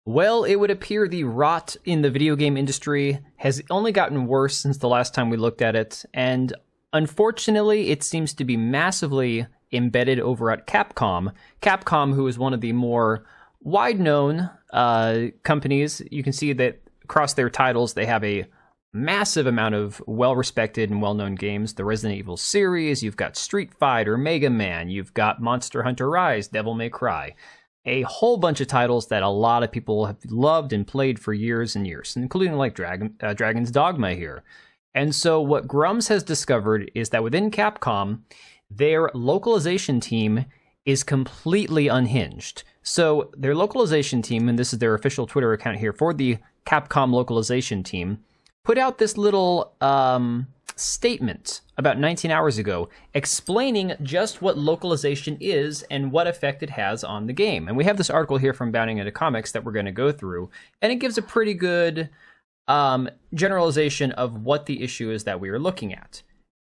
Well, it would appear the rot in the video game industry has only gotten worse since the last time we looked at it, and unfortunately, it seems to be massively embedded over at Capcom. Capcom, who is one of the more wide-known companies. You can see that across their titles, they have a massive amount of well-respected and well-known games. The Resident Evil series, you've got Street Fighter, Mega Man, you've got Monster Hunter Rise, Devil May Cry. A whole bunch of titles that a lot of people have loved and played for years and years, including like Dragon's Dogma here. And so what Grumps has discovered is that within Capcom, their localization team is completely unhinged. So their localization team, and this is their official Twitter account here for the Capcom localization team, put out this little statement about 19 hours ago explaining just what localization is and what effect it has on the game. And we have this article here from Bounding Into Comics that we're going to go through, and it gives a pretty good generalization of what the issue is that we are looking at.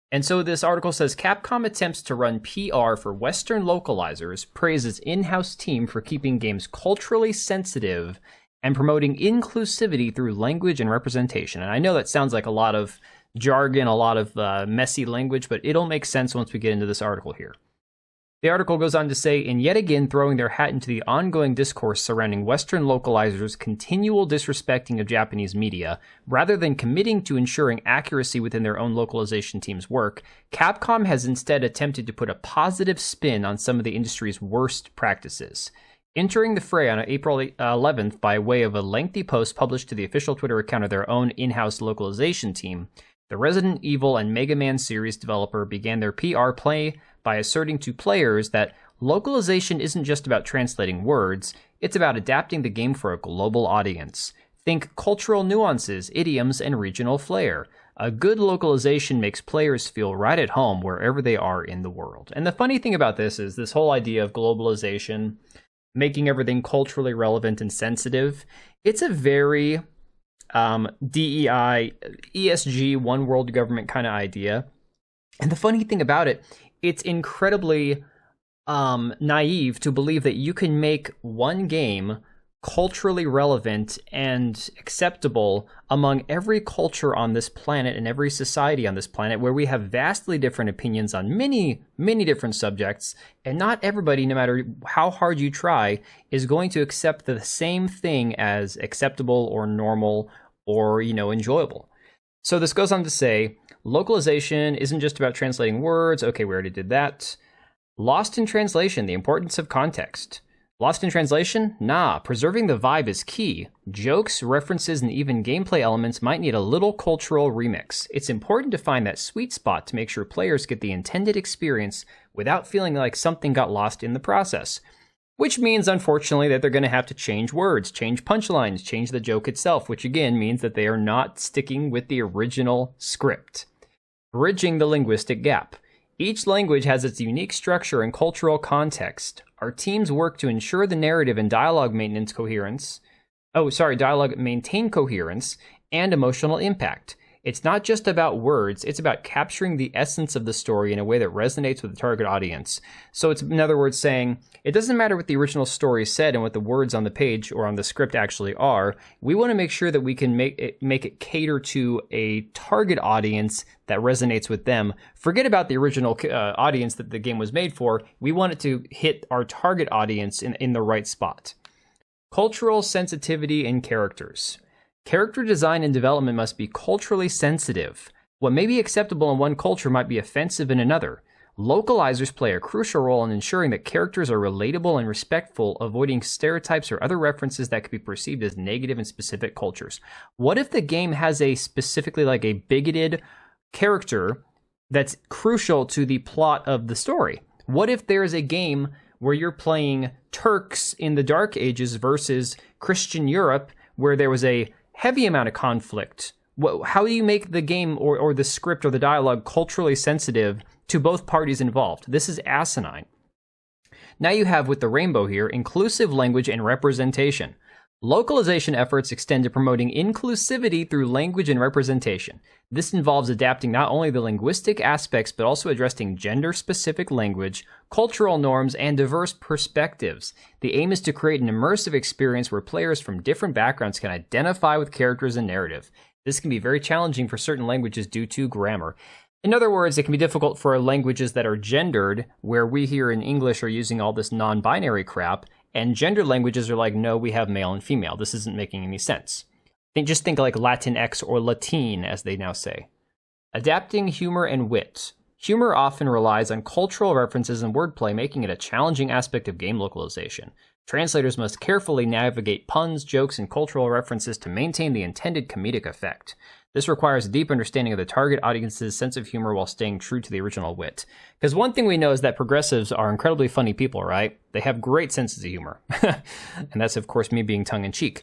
And so this article says, Capcom attempts to run PR for Western localizers, praises in-house team for keeping games culturally sensitive and promoting inclusivity through language and representation. And I know that sounds like a lot of jargon, a lot of messy language, but it'll make sense once we get into this article here. The article goes on to say, in yet again throwing their hat into the ongoing discourse surrounding Western localizers' continual disrespecting of Japanese media, rather than committing to ensuring accuracy within their own localization team's work, Capcom has instead attempted to put a positive spin on some of the industry's worst practices. Entering the fray on April 11th by way of a lengthy post published to the official Twitter account of their own in-house localization team, the Resident Evil and Mega Man series developer began their PR play by asserting to players that localization isn't just about translating words, it's about adapting the game for a global audience. Think cultural nuances, idioms, and regional flair. A good localization makes players feel right at home wherever they are in the world. And the funny thing about this is this whole idea of globalization, making everything culturally relevant and sensitive, it's a very DEI, ESG, one world government kind of idea. And the funny thing about it, it's incredibly naive to believe that you can make one game culturally relevant and acceptable among every culture on this planet and every society on this planet, where we have vastly different opinions on many, many different subjects, and not everybody, no matter how hard you try, is going to accept the same thing as acceptable or normal or, enjoyable. So this goes on to say, localization isn't just about translating words. Okay, we already did that. Lost in translation, the importance of context. Lost in translation? Nah, preserving the vibe is key. Jokes, references, and even gameplay elements might need a little cultural remix. It's important to find that sweet spot to make sure players get the intended experience without feeling like something got lost in the process. Which means, unfortunately, that they're going to have to change words, change punchlines, change the joke itself, which again means that they are not sticking with the original script. Bridging the linguistic gap. Each language has its unique structure and cultural context. Our teams work to ensure the narrative and dialogue maintain coherence and emotional impact. It's not just about words, it's about capturing the essence of the story in a way that resonates with the target audience. So it's, in other words, saying, it doesn't matter what the original story said and what the words on the page or on the script actually are. We want to make sure that we can make it cater to a target audience that resonates with them. Forget about the original audience that the game was made for. We want it to hit our target audience in the right spot. Cultural sensitivity in characters. Character design and development must be culturally sensitive. What may be acceptable in one culture might be offensive in another. Localizers play a crucial role in ensuring that characters are relatable and respectful, avoiding stereotypes or other references that could be perceived as negative in specific cultures. What if the game has a specifically like a bigoted character that's crucial to the plot of the story? What if there's a game where you're playing Turks in the Dark Ages versus Christian Europe, where there was a heavy amount of conflict? How do you make the game or the script or the dialogue culturally sensitive to both parties involved? This is asinine. Now you have with the rainbow here, inclusive language and representation. Localization efforts extend to promoting inclusivity through language and representation. This involves adapting not only the linguistic aspects, but also addressing gender-specific language, cultural norms, and diverse perspectives. The aim is to create an immersive experience where players from different backgrounds can identify with characters and narrative. This can be very challenging for certain languages due to grammar. In other words, it can be difficult for languages that are gendered, where we here in English are using all this non-binary crap, and gendered languages are like, no, we have male and female. This isn't making any sense. Just think like Latinx or Latin, as they now say. Adapting humor and wit. Humor often relies on cultural references and wordplay, making it a challenging aspect of game localization. Translators must carefully navigate puns, jokes, and cultural references to maintain the intended comedic effect. This requires a deep understanding of the target audience's sense of humor while staying true to the original wit. Because one thing we know is that progressives are incredibly funny people, right? They have great senses of humor. And that's, of course, me being tongue-in-cheek.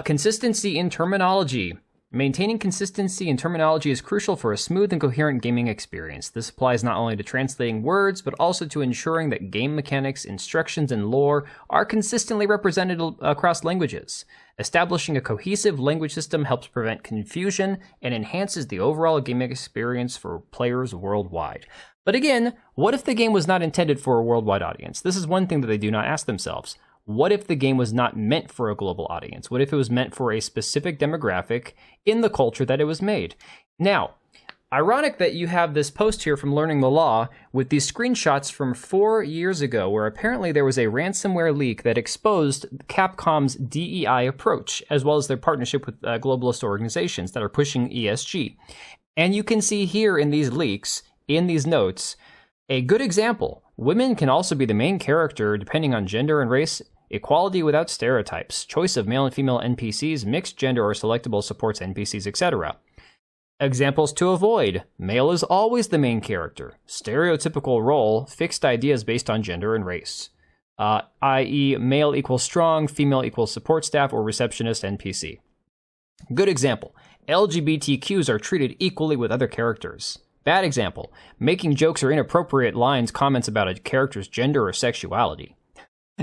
Consistency in terminology. Maintaining consistency in terminology is crucial for a smooth and coherent gaming experience. This applies not only to translating words, but also to ensuring that game mechanics, instructions, and lore are consistently represented across languages. Establishing a cohesive language system helps prevent confusion and enhances the overall gaming experience for players worldwide. But again, what if the game was not intended for a worldwide audience? This is one thing that they do not ask themselves. What if the game was not meant for a global audience? What if it was meant for a specific demographic in the culture that it was made? Now, ironic that you have this post here from Learning the Law with these screenshots from 4 years ago, where apparently there was a ransomware leak that exposed Capcom's DEI approach, as well as their partnership with globalist organizations that are pushing ESG. And you can see here in these leaks, in these notes, a good example. Women can also be the main character depending on gender and race. Equality without stereotypes, choice of male and female NPCs, mixed gender or selectable supports NPCs, etc. Examples to avoid. Male is always the main character. Stereotypical role, fixed ideas based on gender and race. I.e. male equals strong, female equals support staff or receptionist NPC. Good example. LGBTQs are treated equally with other characters. Bad example. Making jokes or inappropriate lines, comments about a character's gender or sexuality.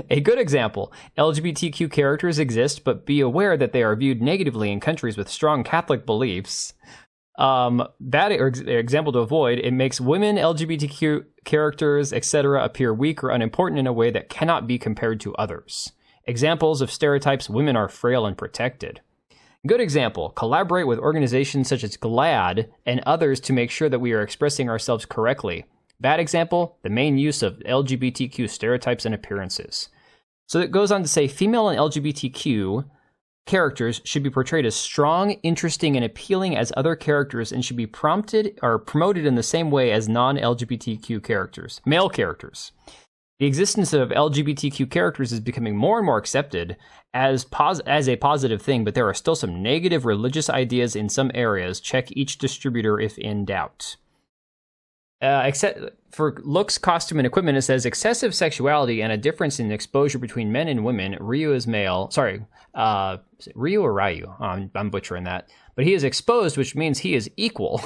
A good example, LGBTQ characters exist, but be aware that they are viewed negatively in countries with strong Catholic beliefs. Bad example to avoid, it makes women, LGBTQ characters, etc. appear weak or unimportant in a way that cannot be compared to others. Examples of stereotypes, women are frail and protected. Good example, collaborate with organizations such as GLAAD and others to make sure that we are expressing ourselves correctly. Bad example, the main use of LGBTQ stereotypes and appearances. So it goes on to say female and LGBTQ characters should be portrayed as strong, interesting, and appealing as other characters and should be prompted or promoted in the same way as non-LGBTQ characters, male characters. The existence of LGBTQ characters is becoming more and more accepted as a positive thing, but there are still some negative religious ideas in some areas. Check each distributor if in doubt. Except for looks, costume, and equipment, it says excessive sexuality and a difference in exposure between men and women. Ryu is male. Sorry, Ryu or Ryu? I'm butchering that. But he is exposed, which means he is equal.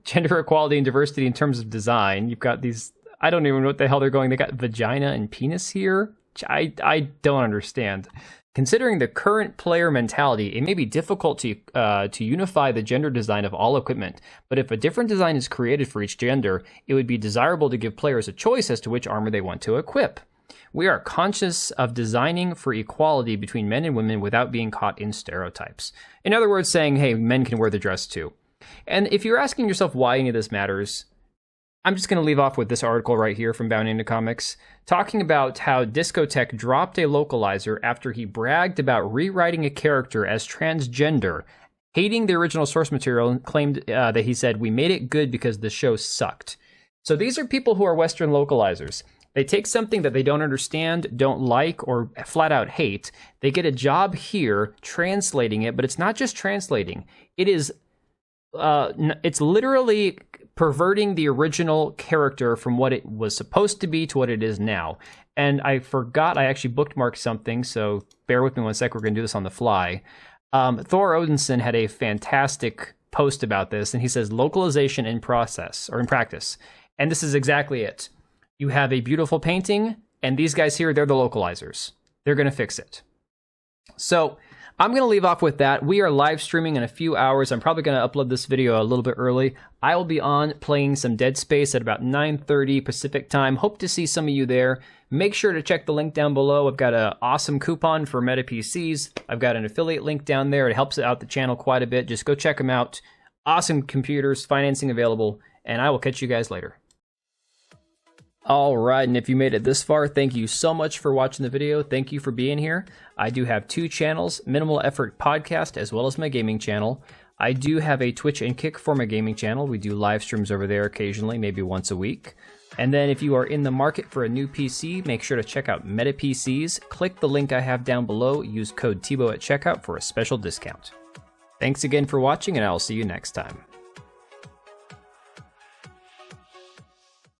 Gender equality and diversity in terms of design. You've got these, I don't even know what the hell they're going. They got vagina and penis here. I don't understand. Considering the current player mentality, it may be difficult to unify the gender design of all equipment, but if a different design is created for each gender, it would be desirable to give players a choice as to which armor they want to equip. We are conscious of designing for equality between men and women without being caught in stereotypes. In other words, saying, hey, men can wear the dress too. And if you're asking yourself why any of this matters, I'm just going to leave off with this article right here from Bound Into Comics, talking about how Discotech dropped a localizer after he bragged about rewriting a character as transgender, hating the original source material, and claimed that he said, we made it good because the show sucked. So these are people who are Western localizers. They take something that they don't understand, don't like, or flat out hate. They get a job here translating it, but it's not just translating. It is, it's literally perverting the original character from what it was supposed to be to what it is now. And I forgot, I actually bookmarked something, so bear with me 1 sec, we're going to do this on the fly. Thor Odinson had a fantastic post about this, and he says, localization in process, or in practice. And this is exactly it. You have a beautiful painting, and these guys here, they're the localizers. They're going to fix it. So I'm going to leave off with that. We are live streaming in a few hours. I'm probably going to upload this video a little bit early. I will be on playing some Dead Space at about 9:30 Pacific time. Hope to see some of you there. Make sure to check the link down below. I've got an awesome coupon for Meta PCs. I've got an affiliate link down there. It helps out the channel quite a bit. Just go check them out. Awesome computers, financing available, and I will catch you guys later. All right, and if you made it this far, thank you so much for watching the video. Thank you for being here. I do have 2 channels, Minimal Effort Podcast, as well as my gaming channel. I do have a Twitch and Kick for my gaming channel. We do live streams over there occasionally, maybe once a week. And then if you are in the market for a new PC, make sure to check out Meta PCs. Click the link I have down below. Use code TBO at checkout for a special discount. Thanks again for watching, and I will see you next time.